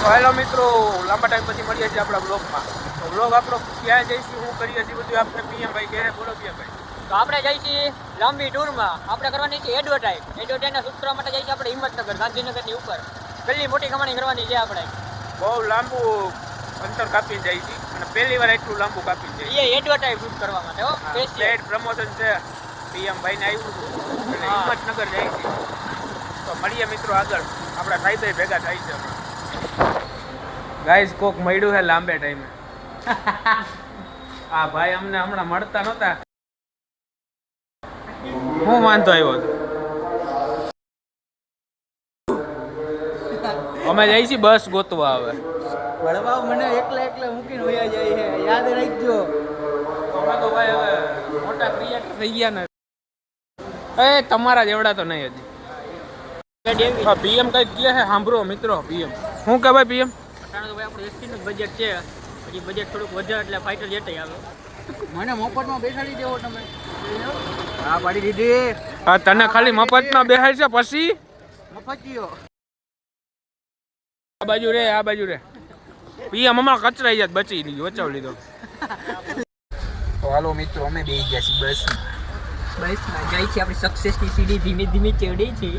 તો હેલો મિત્રો, લાંબા ટાઈમ પછી મળીએ છીએ આપણા બ્લોગમાં. તો બ્લોગ આપણો ક્યાં જઈશું, શું કરીએ છીએ, બધું આપણે પીએમ ભાઈ કહે. બોલો પીએમ ભાઈ. તો આપણે જઈએ છીએ લાંબી ટૂરમાં. આપણે કરવાની છે એડવર્ટાઈઝના શૂટ કરવા માટે જઈએ છીએ આપણે હિંમતનગર, ગાંધીનગરની ઉપર. પહેલી મોટી કમાણી કરવાની છે આપણે. બહુ લાંબુ અંતર કાપીને જાય છે અને પહેલી વાર એટલું લાંબુ કાપીને જાય એ એડવર્ટાઈઝ શૂટ કરવા માટે હો. પેડ પ્રમોશન છે. પીએમ ભાઈને આવ્યું હતું એટલે હિંમતનગર જાય છે. તો મળીએ મિત્રો આગળ. આપણા સાહેબ ભેગા થાય છે. ગાઈસ કોક મળ્યું છે લાંબે ટાઈમે. આ ભાઈ અમને હમણાં મળતા નહોતા. હું વાંધો આવ્યો હતો. અમે જઈએ છીએ બસ ગોતવા. હવે વડવાઓ મને એકલા મૂકીને વયા જાય છે, યાદ રાખજો. અમે તો ભાઈ હવે મોટા ક્રિએટર થઈ ગયા ને. એ તમારા જેવડા તો નહીં હજી. પીએમ કઈ કહે છે સાંભળો મિત્રો. પીએમ શું કે ભાઈ પીએમ? અટાણે તો ભાઈ આપણું એસટીનું બજેટ છે. પછી બજેટ થોડુંક વધે એટલે ફાઇટર જેટ આવે. મને મફતમાં બેસાડી દેવો તમે. હા પાડી દીધી. હા તને ખાલી મફતમાં બેહાડ છે પછી મફતીઓ. આ બાજુ રે, આ બાજુ રે. પીએમ હમણાં કચરાઈ જાત બચી લીધો, બચાવ લીધો. તો હાલો મિત્રો, અમે બેસી ગયા છીએ બસમાં જાય છે. આપણી સક્સેસની સીડી ધીમે ધીમે ચડે છે.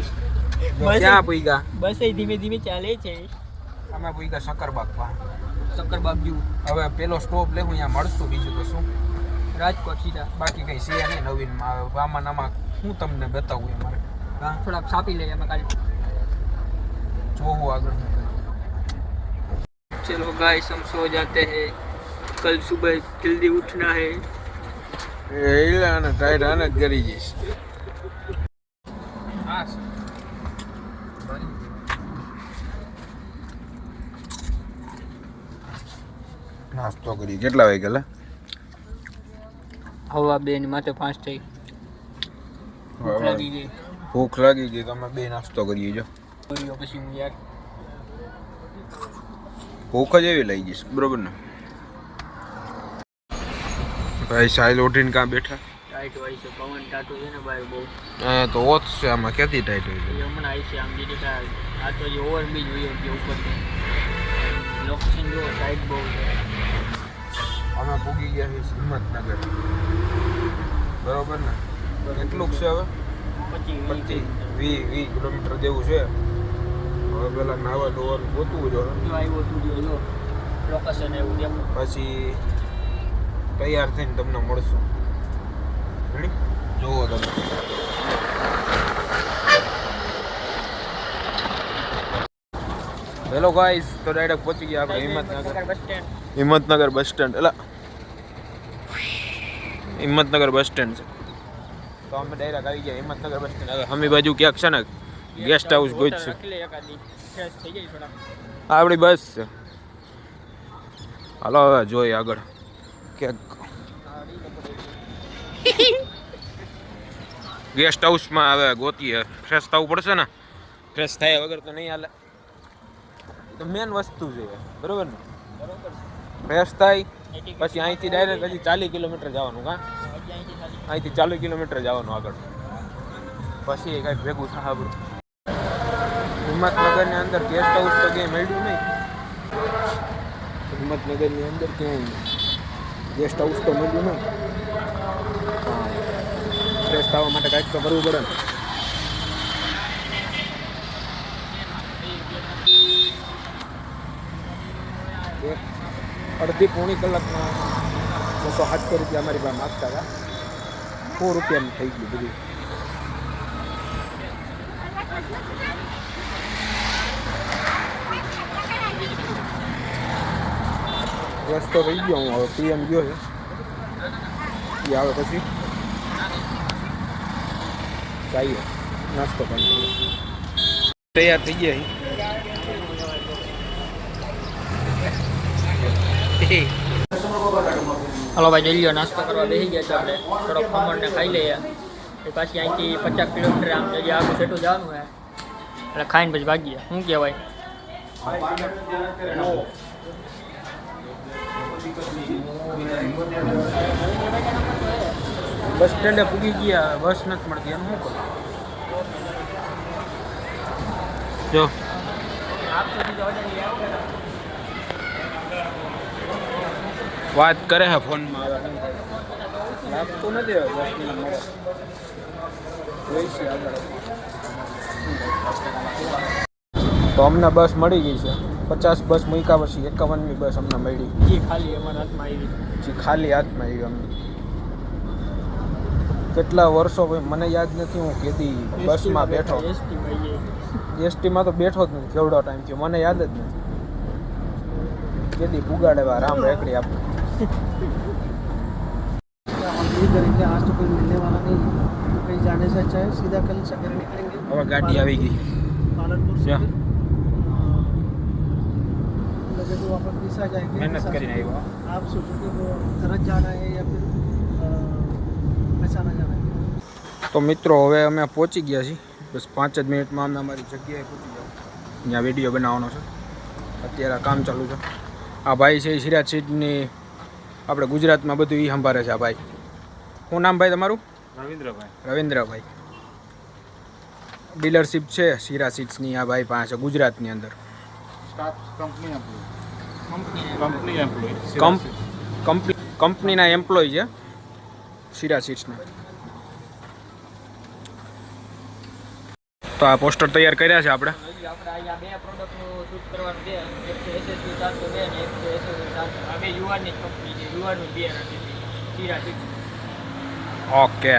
ક્યાં પૂગ્યા? બસ ધીમે ધીમે ચાલે છે. અમે પૂગ્યા શક્કરબાગ પાસે. શક્કરબાગ જેવું. હવે પેલો સ્ટોપ લેવું, અહીંયા મળશું. બીજું તો શું, રાજકોટ સીધા. બાકી કઈ છે નહીં નવીનમાં. આમાં આમાં હું તમને બતાવું અમારે. હા થોડાક છાપી લઈએ અમે કાલે. જોવું આગળ. चलो गाइस हम सो जाते हैं, कल सुबह जल्दी उठना है. એલાને ટાઈટ આને કરી જઈશ. નાસ્તો કરી. કેટલા વાગે ગયેલા? હવા 2 ની માથે 5 થઈ. ભૂખ લાગી ગઈ. ભૂખ લાગી ગઈ. તમે બે નાસ્તો કરીએ જો. પછી હું યાર ભૂખ જ એવી લઈ જઈશ. બરોબર ને ભાઈ? સાઈલ ઉઠીને કાં બેઠા? ટાઈટ હોય છે. પવન ટાટું છે ને બહાર બહુ. હા તો ઓછ છે. આમાં ક્યાંથી ટાઈટ હોય છે? હમણાં આવી છે આમ દીદી કા. આ તો જે ઓવરબ્રિજ હોય કે ઉપરથી લોકેશન જો ટાઈટ બહુ છે. અમે પૂગી ગયા છીએ હિંમતનગર. બરોબર ને? કેટલું છે હવે? 20 કિલોમીટર જેવું છે. હવે પેલા નાવા ધોવાનું ગોતવું જો. આવ્યો સ્ટુડિયો જો લોકેશન એવું દેખો. પછી તૈયાર થઈને તમને મળશું. જોવો તમે. હેલો ગાઈસ, તો ડાયરેક્ટ પહોંચી ગયા આપણે હિંમતનગર બસ સ્ટેન્ડ. એટલે હિંમતનગર બસ સ્ટેન્ડ છે. તો અમે ડાયરેક્ટ આવી ગયા હિંમતનગર બસ સ્ટેન્ડ. હવે હમી બાજુ ક્યાંક છે ને ગેસ્ટ હાઉસ ગોતશું. આપણી બસ છે. હાલો હવે જોઈએ આગળ ક્યાંક ગેસ્ટ હાઉસમાં. હવે ગોતીએ. ફ્રેશ થવું પડશે ને. ફ્રેશ થાય વગર તો નહીં હાલે. તો મેન વસ્તુ છે. બરોબર ને? ફ્રેશ થાય પછી અહીંથી ડાયરેક્ટ હજી 40 કિલોમીટર જવાનું. કાં અહીંથી 40 કિલોમીટર જવાનું આગળ. પછી એ કાંઈ ભેગું થાય આપણું. હિંમતનગરની અંદર ગેસ્ટ હાઉસ તો ક્યાંય મળ્યું નહીં. હિંમતનગરની અંદર ક્યાંય ગેસ્ટ હાઉસ તો મળ્યું નહીં. ફ્રેશ થવા માટે કાંઈક તો કરવું પડે ને. અડધી પોણી કલાકમાં 200-700 રૂપિયા અમારી પાસે માગતા હતા. 100 રૂપિયાનું થઈ ગયું બધું. રસ્તો થઈ ગયો. હું હવે પીએમ ગયો છે. એ આવે પછી જઈએ નાસ્તો પાણી. તૈયાર થઈ ગયા. હલો ભાઈ, જલ્દી નાસ્તો કરવા બેસી ગયા છે. આપણે થોડોક ખમણને ખાઈ લઈએ. પાછી અહીંથી 50 કિલોમીટર આમ જગ્યાએ આગળ સેટું જવાનું હોય એટલે ખાઈને પછી ભાગીએ. શું કહેવાય? બસ સ્ટેન્ડે પૂગી ગયા. બસ નથી મળતી. એનું શું કરું? જો વાત કરે છે ફોનમાં. લાગતું નથી હવે 10 મિનિટ મળે. જોઈશું આગળ. તો અમને બસ મળી ગઈ છે. 50 બસ મૂક્યા પછી 51મી બસ અમને મળી. એ ખાલી અમારા હાથમાં આવી જે ખાલી હાથમાં આવી અમને. કેટલા વર્ષો ભાઈ મને યાદ નથી હું કેદી બસમાં બેઠો. એસટીમાં તો બેઠો જ નથી. કેવડો ટાઈમ થયો મને યાદ જ નથી. કેદી પુગાડેવા રામ રેકડી આપણે. इधर आज तो कोई मिलने वाला नहीं है, तो कहीं जाने से अच्छा है सीधा कल सवेरे निकलेंगे હવે ગાડી આવી ગઈ. पालनपुर से क्या? लगे तो वापस दिशा जाएंगे. મહેનત दिशा કરીને से આવ્યો. आप सोचो कि वो धरत जाना है या फिर मહેસાણા जाना है. તો મિત્રો હવે અમે પહોંચી ગયા છીએ. બસ 5 જ મિનિટમાં અમે અમારી જગ્યાએ પહોંચી જાવ. અહીંયા વિડીયો બનાવવાનો છે. અત્યારે કામ ચાલુ છે. આ ભાઈ છે એ સિરાજ સીટની આપણે ગુજરાતમાં બધું એ સંભાળે છે. આ ભાઈ શું નામ ભાઈ તમારું? રવિન્દ્રભાઈ. ડીલરશીપ છે સિરા સીટ્સની આ ભાઈ પાસે ગુજરાતની અંદર. કંપનીના એમ્પ્લોય છે સિરા સીટ્સના. તો આ પોસ્ટર તૈયાર કર્યા છે આપણે. આપણે અહીંયા બે પ્રોડક્ટનું શૂટ કરવાનું છે. એક છે SSV 402 અને એક છે SSV 400. આ બે યુઆરની જ કંપની છે. યુઆરનું બે નથી સીરા સિક્સ. ઓકે.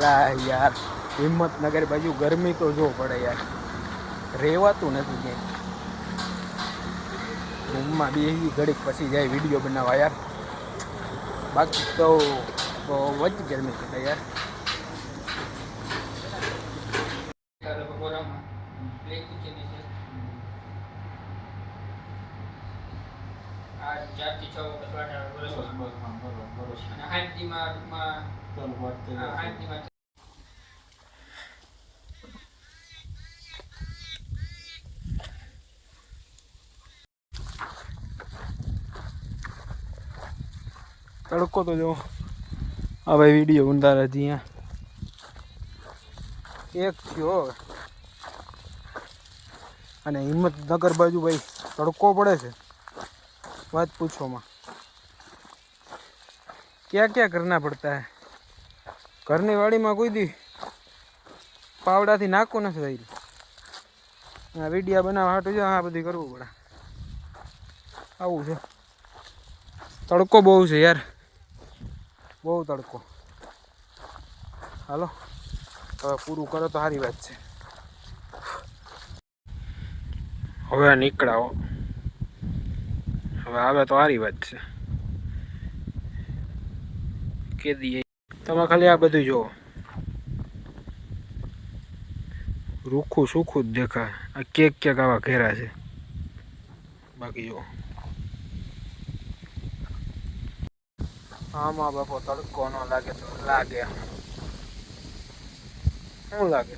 લા યાર હિંમતનગર બાજુ ગરમી તો જો પડે યાર. રહેવાતું નથી ક્યાંય. રૂમમાં બેસી ઘડીક પછી જાય વિડીયો બનાવવા યાર. બાકી તો બહુ જ ગરમી પડે યાર. તડકો તો જો હા ભાઈ વિડીયો ઉંધાર હતી અહીંયા એક થયો હવે. અને હિંમતનગર બાજુ ભાઈ તડકો પડે છે વાત પૂછોમાં. ક્યાં ક્યાં કરના પડતા હે. ઘરની વાડીમાં કોઈ દી પાવડાથી નાખવું નથી થઈ. આ વિડીયા બનાવવા હાટું છે આ બધું કરવું પડે. આવું છે. તડકો બહુ છે યાર. બહુ તડકો. હાલો હવે પૂરું કરો તો સારી વાત છે. હવે નીકળાવો. હવે આવે તો સારી વાત છે. કે દઈએ તમે ખાલી આ બધું જુઓ. રૂખું સુખું જ દેખાય. આ ક્યાંક આવા ઘેરા છે. બાકી જુઓ આમાં બાપો તડકો ન લાગે તો લાગે. શું લાગે?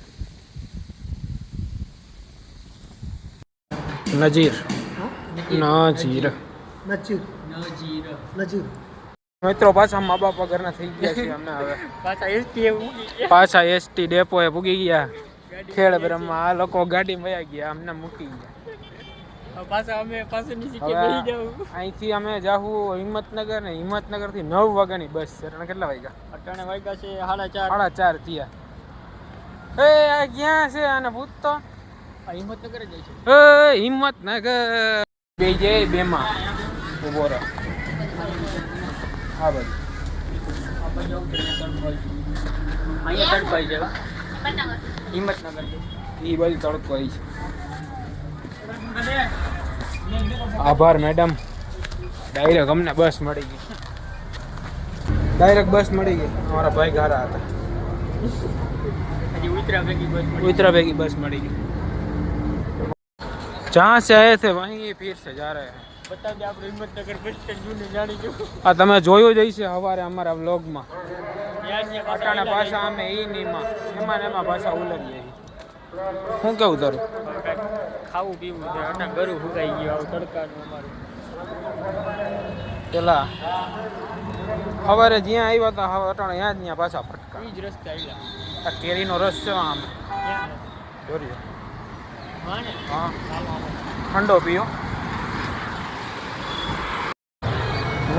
નજીર. નજીર. મિત્રો પાછા મા બાપ વગરના થઈ ગયા છે અમને. હવે પાછા એસટી ડેપોએ પૂગી ગયા. ખેડ બ્રહ્મા આ લોકો ગાડી વયા ગયા અમને મૂકી ગયા. અહીંથી અમે જાહું હિંમતનગર ને હિંમતનગર થી 9 વાગ્યાની બસ છે. કેટલા વાગ્યા? 18 વાગ્યા છે 4:30. 4:30 થયા. એ આ ક્યાં છે આને પૂછતો? હિંમતનગર જ છે. એ હિંમતનગર બે જાય બેમાં ઉભો રહે. હા ભાઈ અહીંયા તડપાઈ છે હિંમતનગર. એ બાજુ તડકો આવી છે. આભાર મેડમ. ડાયરેક્ટ અમને બસ મળી ગઈ. ડાયરેક્ટ બસ મળી ગઈ. અમારા ભાઈ ગારા હતા. उतरा भेगी बस मળી जहाँ से आए थे वहीं फिर से जा रहे हैं. बता दे આપણે હિંમતનગર બસ સ્ટેન્ડ જૂને જાણી જો. આ તમે જોયું જ હશે સવારે અમારા વ્લોગમાં. યાર અટાણા પાછા અમે ઈ નીમાં એમાં પાછા ઉલરીએ. હું કેવું તારું? ખાવું પીવું છે. અટા ગરું ફૂકાઈ ગયું આવું તડકાનું અમારું. પેલા સવારે જ્યાં આવ્યા હતા હવે અટાણા ત્યાં પાછા ફટકા. ઈ જ રસ્તે આવ્યા. આ કેરીનો રસ છે આમ જોરી. હા ઠંડો પીઓ.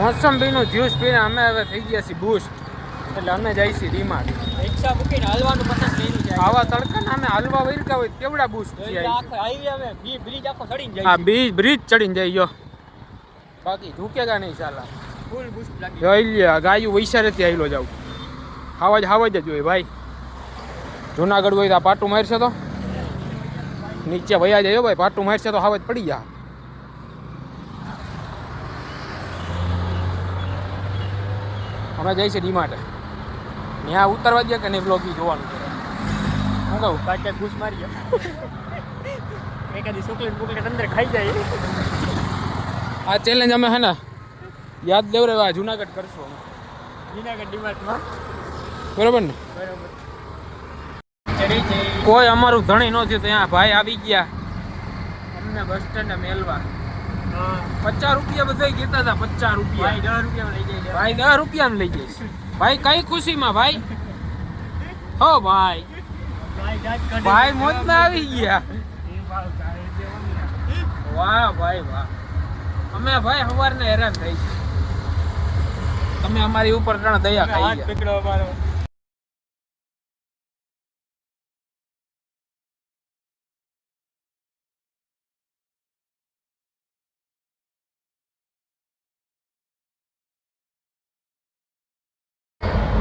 મોસંબીનું જ્યુસ પીને અમે હવે થઈ ગયા છીએ બુસ્ટ, એટલે અમે જઈએ છીએ ડીમાર્ટ. રિક્ષા મૂકીને હલવાનું પસંદ કર્યું છે. આવા તડકાના અમે હલવા વૈરકા હોય કેવડા બુસ્ટ છે. આખો હાઈવે અમે બ્રિજ આખો ચડીને આ જઈએ. બ્રિજ ચડીને જઈએ, બાકી ઝૂકેગા નહીં સાલા. ફૂલ બૂસ્ટ લાગી. જોઈ લે ગાયું વૈસારેથી આવેલો જાવ, હાવજ હાવજ જ હોય ભાઈ. જુનાગઢ હોય તો આ પાટું મારશે તો નીચે વયા જાય ભાઈ, પાટું મારશે તો હાવજ પડી જા. અમે જઈએ છીએ ડીમાર્ટ, ત્યાં ઉતરવા દે કે નહીં બ્લોગ જોવાનું છે. હું કહું કાચા ઘૂસ મારી એકાદી ચોકલેટ બોકલેટ અંદર ખાઈ જાય. આ ચેલેન્જ અમે હે ને યાદ દેવરે જુનાગઢ કરશું અમે, જુનાગઢ ડીમાર્ટમાં. બરોબર ને? બરોબર. ચડી છે. કોઈ અમારું ધણી ન થયું, ત્યાં ભાઈ આવી ગયા અમને બસ સ્ટેન્ડે મેલવા. 50 રૂપિયા બધા કહેતા હતા, 50 રૂપિયા. ભાઈ 10 રૂપિયામાં લઈ જાય. ભાઈ 10 રૂપિયામાં લઈ જઈશ. ભાઈ કઈ ખુશીમાં ભાઈ? હો ભાઈ, ભાઈ મોજમાં આવી ગયા. વાહ ભાઈ વાહ. અમે ભાઈ સવારને હેરાન થઈ છે, તમે અમારી ઉપર ત્રણ દયા ખાઈ હાથ ગયા. પકડો મારો.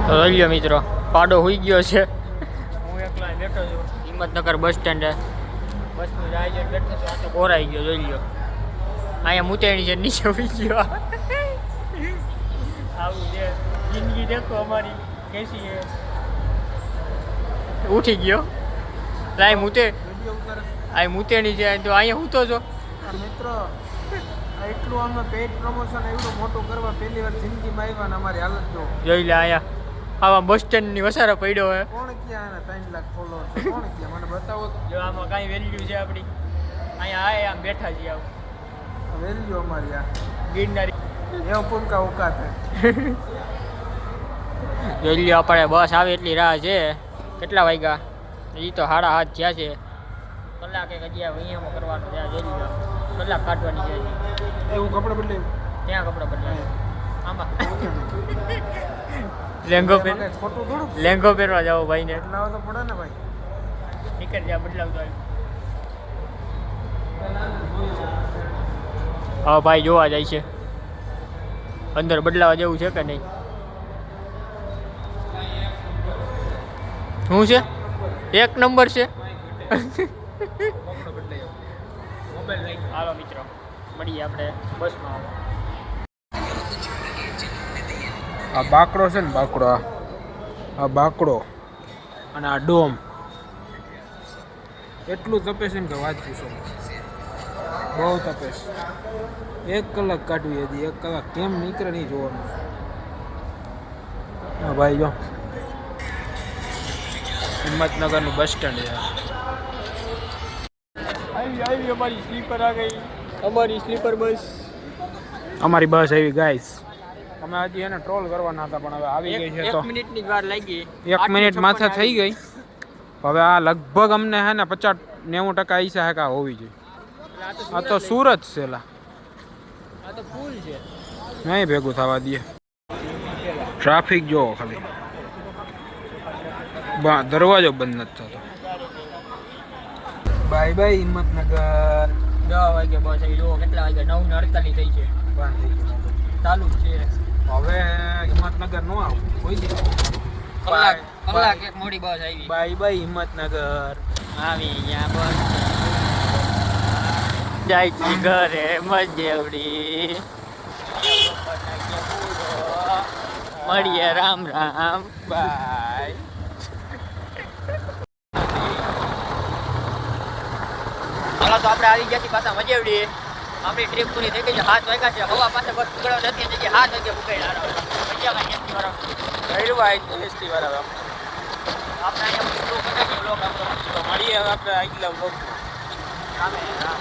તો જોઈ લો મિત્રો, પાડો હોઈ ગયો છે. હું એકલો અહીં બેઠો છું હિંમતનગર બસ સ્ટેન્ડે. બસનું જાય છે બેઠો છું, આ તો કોરાઈ ગયો. જોઈ લો અહીંયા મૂતેણી છે, નીચે હોઈ ગયો. આવું છે જિંદગી, દેખો અમારી કેસી છે. ઉઠી ગયો. લાય મૂતે આ મૂતેણી છે તો અહીંયા હું તો છો. મિત્રો એટલું અમે પેડ પ્રમોશન એવડું મોટું કરવા પહેલી વાર જિંદગીમાં આવ્યા ને અમારી હાલત જો. જોઈ લે અહીંયા આવા બસ સ્ટેન્ડની વસારો પડ્યો હોય. કોણ ક્યાં આના 3 લાખ ફોલોઅર છે? કોણ ક્યાં મને બતાવો તો. જો આમાં કાંઈ વેલ્યુ છે આપણી? અહીંયા આમ બેઠા છીએ. આવું વેલ્યુ અમારી આ ગિરનારી એવું પૂનકા ઉકાત હે. જોઈ લ્યો આપણે બસ આવે એટલી રાહ છે. કેટલા વાગ્યા? એ તો 7:30 થયા છે. કલાક એક હજી અહીંયામાં કરવાનું છે. જોઈ લો કલાક કાઢવાની છે હજી. એવું કપડાં બદલાયું ત્યાં કપડાં બદલાય આમાં. લેંગો પહેર ખોટું થોડું લેંગો પહેરવા જાઓ ભાઈને. બદલાવ તો પડે ને ભાઈ. નીકળ જા બદલાવતો આવ્યો. હા ભાઈ જોવા જાય છે અંદર બદલાવા જેવું છે કે નહીં. શું છે? 1 નંબર છે. હાલો મિત્રો, મળીએ આપણે બસમાં. આ બાકડો છે ને, બાકડો આ બાકડો અને આ ડોમ એટલું તપે છે ને કે વાત પૂછો, બહુ તપે છે. 1 કલાક કાઢવી હતી, 1 કલાક કેમ નીકળે નહીં જોવાનું. હા ભાઈ જો હિંમતનગરનું બસ સ્ટેન્ડ છે. આવી અમારી સ્લીપર આ ગઈ. અમારી સ્લીપર બસ. અમારી બસ આવી ગાઈસ. અમે હજી એને ટ્રોલ કરવાના હતા પણ હવે આવી ગઈ છે. તો 1 મિનિટની વાર લાગી. 1 મિનિટ માથે થઈ ગઈ. હવે આ લગભગ અમને હે ને 50-90% ઈચ્છા હે કે આ હોવી જોઈએ. આ તો સુરત છે લા, આ તો ફૂલ છે. નહીં ભેગું થવા દે. ટ્રાફિક જો ખાલી, દરવાજો બંધ નથી થતો. Bye bye Himmatnagar. 10 વાગે બસ આવી. જો કેટલા વાગે? 9:48 થઈ છે. બંધ થઈ ગયું. ચાલુ જ છે. હવે હિંમતનગર નો આવું કોઈ દી. કલાક એક મોડી બસ આવી. Bye bye Himmatnagar. આવી અહીંયા બસ જાય છે ઘરે મજેવડી. મળીએ રામ રામ. બાય. હાલો તો આપણે આવી ગયા છીએ પાછા મજેવડી. આપણી ટ્રીપ પૂરી થઈ ગઈ છે. 7 વાગ્યા છે. હવા પાસે બસ ઉગડવા નથી જગ્યાએ 7 વાગે ઉગડ્યા. એસટી વાળા આપણે અહીંયા તો મળીએ હવે આપણે આગલા વ્લોગ. રામ રામ.